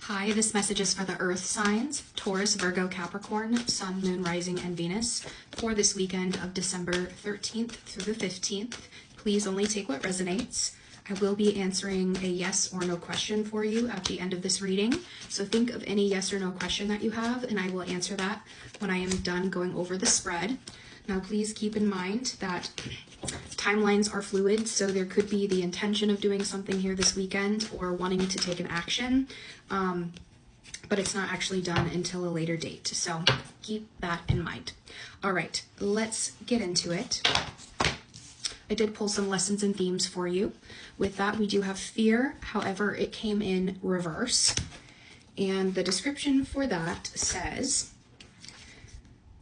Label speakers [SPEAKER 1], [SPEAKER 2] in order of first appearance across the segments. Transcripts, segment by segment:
[SPEAKER 1] Hi, this message is for the Earth signs, Taurus, Virgo, Capricorn, Sun, Moon, Rising, and Venus for this weekend of December 13th through the 15th. Please only take what resonates. I will be answering a yes or no question for you at the end of this reading. So think of any yes or no question that you have, and I will answer that when I am done going over the spread. Now, please keep in mind that timelines are fluid, so there could be the intention of doing something here this weekend or wanting to take an action, but it's not actually done until a later date. So keep that in mind. All right, let's get into it. I did pull some lessons and themes for you. With that, we do have fear. However, it came in reverse. And the description for that says,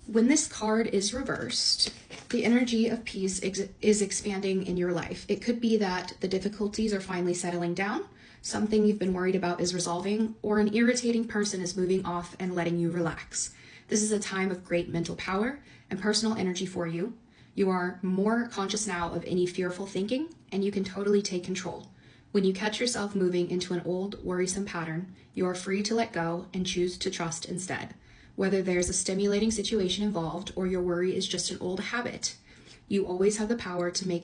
[SPEAKER 1] when this card is reversed, the energy of peace is expanding in your life. It could be that the difficulties are finally settling down, something you've been worried about is resolving, or an irritating person is moving off and letting you relax. This is a time of great mental power and personal energy for you. You are more conscious now of any fearful thinking, and you can totally take control. When you catch yourself moving into an old, worrisome pattern, you are free to let go and choose to trust instead. Whether there's a stimulating situation involved or your worry is just an old habit, you always have the power to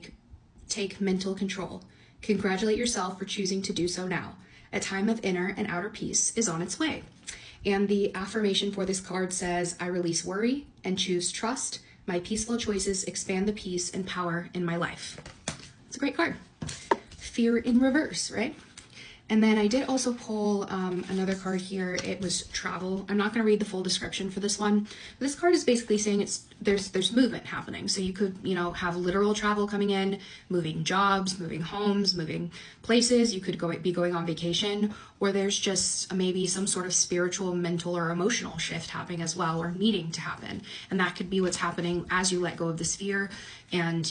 [SPEAKER 1] take mental control. Congratulate yourself for choosing to do so now. A time of inner and outer peace is on its way. And the affirmation for this card says, I release worry and choose trust. My peaceful choices expand the peace and power in my life. It's a great card. Fear in reverse, right? And then I did also pull another card here. It was travel. I'm not going to read the full description for this one. This card is basically saying there's movement happening. So you could, have literal travel coming in, moving jobs, moving homes, moving places. You could be going on vacation, or there's just maybe some sort of spiritual, mental, or emotional shift happening as well, or needing to happen. And that could be what's happening as you let go of this fear, and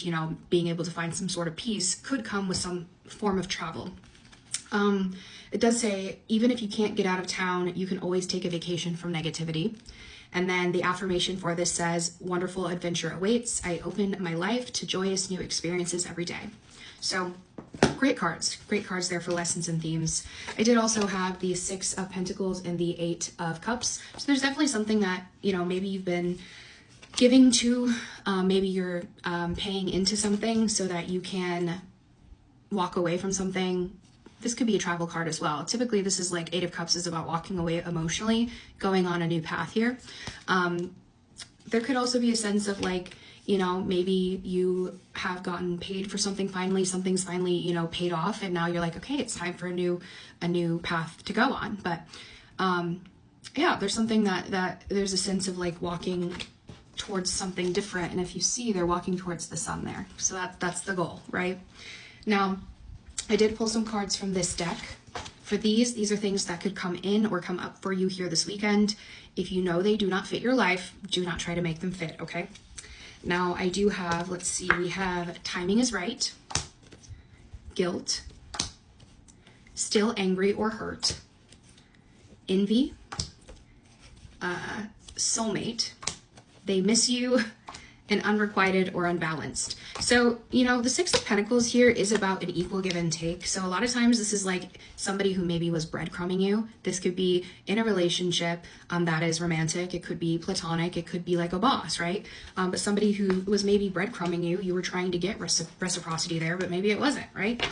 [SPEAKER 1] being able to find some sort of peace could come with some form of travel. It does say, even if you can't get out of town, you can always take a vacation from negativity. And then the affirmation for this says, wonderful adventure awaits. I open my life to joyous new experiences every day. So great cards there for lessons and themes. I did also have the 6 of Pentacles and the 8 of Cups. So there's definitely something that, maybe you've been giving to, maybe you're paying into something so that you can walk away from something. This could be a travel card as well. Typically, this is like 8 of Cups is about walking away emotionally, going on a new path here. There could also be a sense of maybe you have gotten paid for something finally, something's finally, paid off, and now you're like, okay, it's time for a new path to go on. But yeah, there's something that there's a sense of walking towards something different. And if you see, they're walking towards the sun there. So that's the goal, right? Now, I did pull some cards from this deck. For these are things that could come in or come up for you here this weekend. If you know they do not fit your life, do not try to make them fit, okay? Now, I do have, let's see, we have timing is right, guilt, still angry or hurt, envy, soulmate, they miss you, and unrequited or unbalanced. So, the 6 of Pentacles here is about an equal give and take. So a lot of times this is like somebody who maybe was breadcrumbing you. This could be in a relationship that is romantic. It could be platonic. It could be like a boss, right? But somebody who was maybe breadcrumbing you, you were trying to get reciprocity there, but maybe it wasn't, right?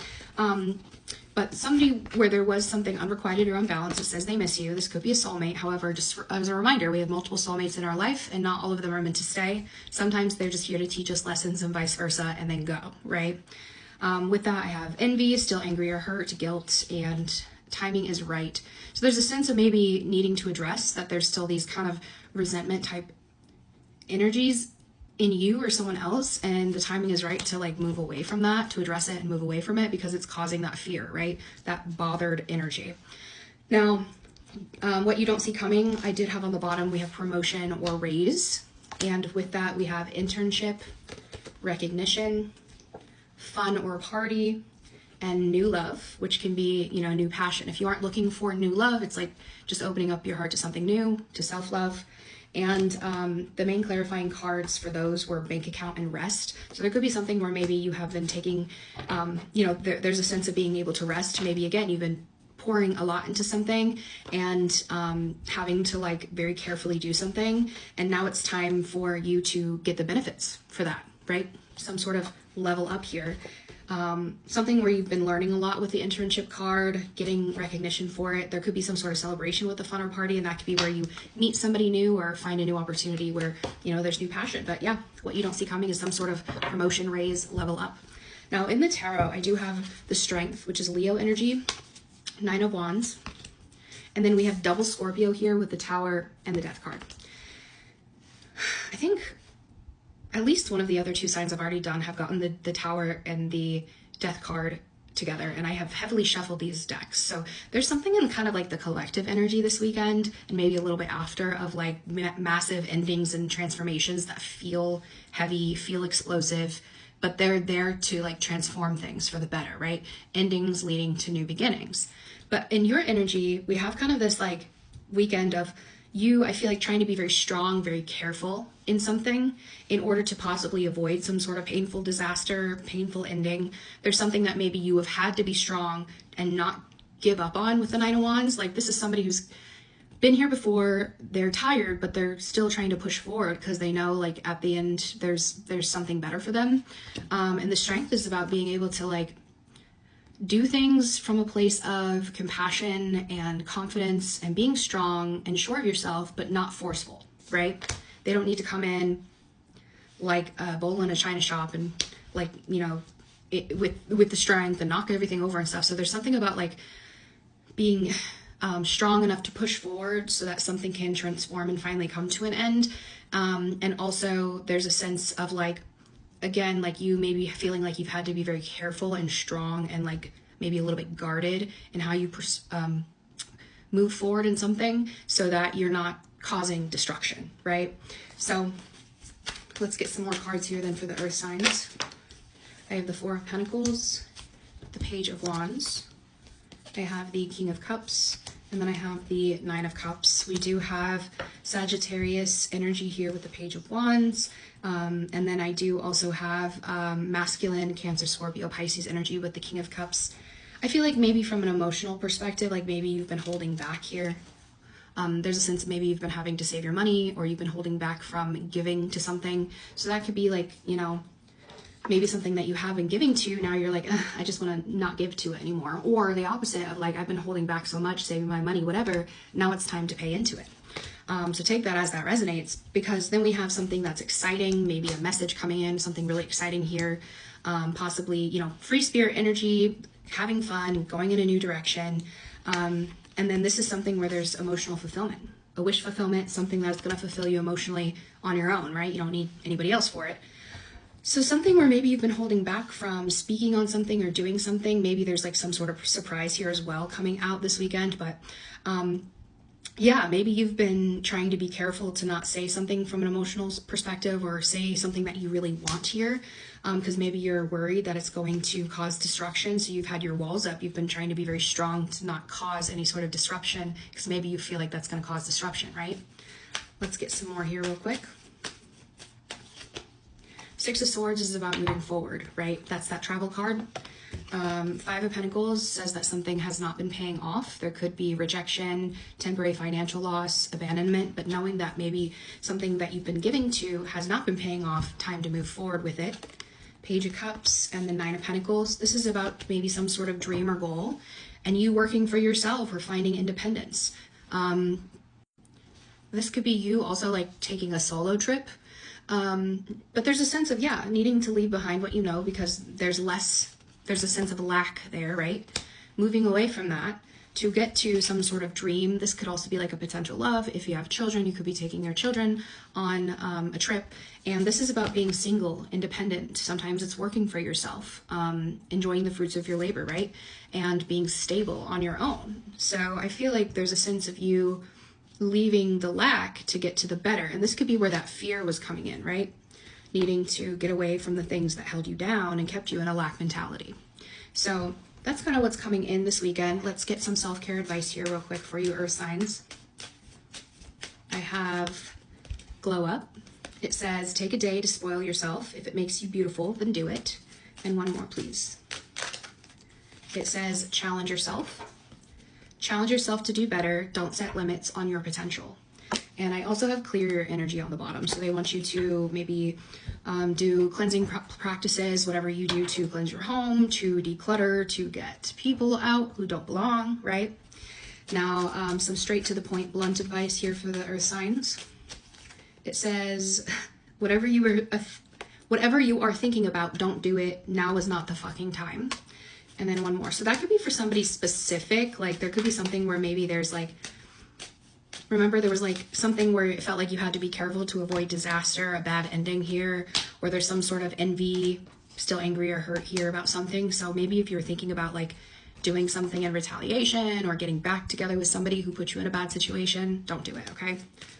[SPEAKER 1] But somebody where there was something unrequited or unbalanced, it says they miss you. This could be a soulmate. However, just as a reminder, we have multiple soulmates in our life, and not all of them are meant to stay. Sometimes they're just here to teach us lessons and vice versa, and then go, right? With that, I have envy, still angry or hurt, guilt, and timing is right. So there's a sense of maybe needing to address that there's still these kind of resentment type energies in you or someone else, and the timing is right to move away from that, to address it and move away from it, because it's causing that fear, right? That bothered energy. Now, what you don't see coming, I did have on the bottom, we have promotion or raise. And with that, we have internship, recognition, fun or party, and new love, which can be, new passion. If you aren't looking for new love, it's like just opening up your heart to something new, to self-love. And the main clarifying cards for those were bank account and rest. So there could be something where maybe you have been taking, there's a sense of being able to rest. Maybe, again, you've been pouring a lot into something and having to like very carefully do something. And now it's time for you to get the benefits for that, right? Some sort of level up here. Something where you've been learning a lot with the internship card, getting recognition for it. There could be some sort of celebration with the fun or party, and that could be where you meet somebody new or find a new opportunity where, you know, there's new passion. But yeah, what you don't see coming is some sort of promotion, raise, level up. Now in the tarot, I do have the Strength, which is Leo energy, 9 of Wands. And then we have double Scorpio here with the Tower and the Death card. I think at least one of the other two signs I've already done have gotten the Tower and the Death card together, and I have heavily shuffled these decks. So there's something in kind of like the collective energy this weekend, and maybe a little bit after, of like massive endings and transformations that feel heavy, feel explosive, but they're there to like transform things for the better, right? Endings leading to new beginnings. But in your energy, we have kind of this like weekend of you, I feel like, trying to be very strong, very careful in something in order to possibly avoid some sort of painful disaster, painful ending. There's something that maybe you have had to be strong and not give up on with the 9 of Wands. Like, this is somebody who's been here before, they're tired, but they're still trying to push forward because they know like at the end there's something better for them. And the Strength is about being able to like do things from a place of compassion and confidence and being strong and sure of yourself, but not forceful, right? They don't need to come in like a bull in a china shop and like, you know, with the strength and knock everything over and stuff. So there's something about like being strong enough to push forward so that something can transform and finally come to an end. And also there's a sense of like, again, like you maybe feeling like you've had to be very careful and strong and like maybe a little bit guarded in how you move forward in something so that you're not causing destruction, right? So let's get some more cards here then for the earth signs. I have the 4 of Pentacles, the Page of Wands, I have the King of Cups, and then I have the 9 of Cups. We do have Sagittarius energy here with the Page of Wands. And then I do also have masculine Cancer, Scorpio, Pisces energy with the King of Cups. I feel like maybe from an emotional perspective, like maybe you've been holding back here. There's a sense that maybe you've been having to save your money, or you've been holding back from giving to something. So that could be like, you know, maybe something that you have been giving to, now you're like, I just want to not give to it anymore. Or the opposite of like, I've been holding back so much, saving my money, whatever, now it's time to pay into it. So take that as that resonates, because then we have something that's exciting, maybe a message coming in, something really exciting here, possibly, you know, free spirit energy, having fun, going in a new direction. And then this is something where there's emotional fulfillment, a wish fulfillment, something that's going to fulfill you emotionally on your own, right? You don't need anybody else for it. So something where maybe you've been holding back from speaking on something or doing something, maybe there's like some sort of surprise here as well coming out this weekend, but yeah, maybe you've been trying to be careful to not say something from an emotional perspective or say something that you really want here, because maybe you're worried that it's going to cause disruption. So you've had your walls up. You've been trying to be very strong to not cause any sort of disruption, because maybe you feel like that's going to cause disruption, right? Let's get some more here real quick. 6 of Swords is about moving forward, right? That's that travel card. 5 of Pentacles says that something has not been paying off. There could be rejection, temporary financial loss, abandonment, but knowing that maybe something that you've been giving to has not been paying off, time to move forward with it. Page of Cups and the 9 of Pentacles. This is about maybe some sort of dream or goal and you working for yourself or finding independence. This could be you also like taking a solo trip. But there's a sense of, yeah, needing to leave behind what you know, because there's a sense of lack there, right? Moving away from that to get to some sort of dream. This could also be like a potential love. If you have children, you could be taking your children on a trip. And this is about being single, independent. Sometimes it's working for yourself, enjoying the fruits of your labor, right? And being stable on your own. So I feel like there's a sense of you leaving the lack to get to the better. And this could be where that fear was coming in, right? Needing to get away from the things that held you down and kept you in a lack mentality. So that's kind of what's coming in this weekend. Let's get some self-care advice here real quick for you earth signs. I have Glow Up. It says, take a day to spoil yourself. If it makes you beautiful, then do it. And one more, please. It says, challenge yourself. Challenge yourself to do better. Don't set limits on your potential. And I also have clear your energy on the bottom. So they want you to maybe do cleansing practices, whatever you do to cleanse your home, to declutter, to get people out who don't belong, right? Now, some straight to the point, blunt advice here for the earth signs. It says, whatever you are thinking about, don't do it. Now is not the fucking time. And then one more. So that could be for somebody specific. Like there could be something where maybe there's like, remember there was like something where it felt like you had to be careful to avoid disaster, a bad ending here, or there's some sort of envy, still angry or hurt here about something. So maybe if you're thinking about like doing something in retaliation or getting back together with somebody who put you in a bad situation, don't do it, okay?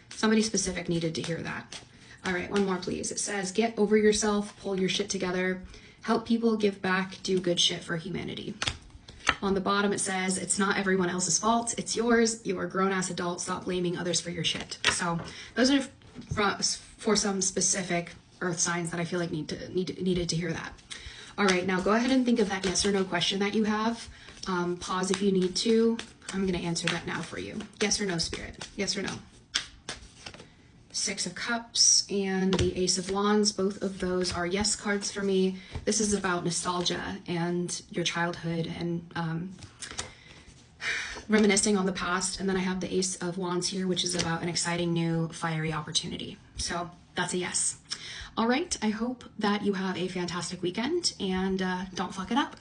[SPEAKER 1] Somebody specific needed to hear that. All right, one more please. It says, get over yourself, pull your shit together, help people, give back, do good shit for humanity. On the bottom it says, it's not everyone else's fault, it's yours. You are a grown-ass adult, stop blaming others for your shit. So those are for some specific earth signs that I feel like needed to hear that. All right, now go ahead and think of that yes or no question that you have. Pause if you need to. I'm gonna answer that now for you. Yes or no, Spirit? Yes or no? Six of Cups and the Ace of Wands, both of those are yes cards for me. This is about nostalgia and your childhood and reminiscing on the past. And then I have the Ace of Wands here, which is about an exciting new fiery opportunity. So that's a yes. All right, I hope that you have a fantastic weekend and don't fuck it up.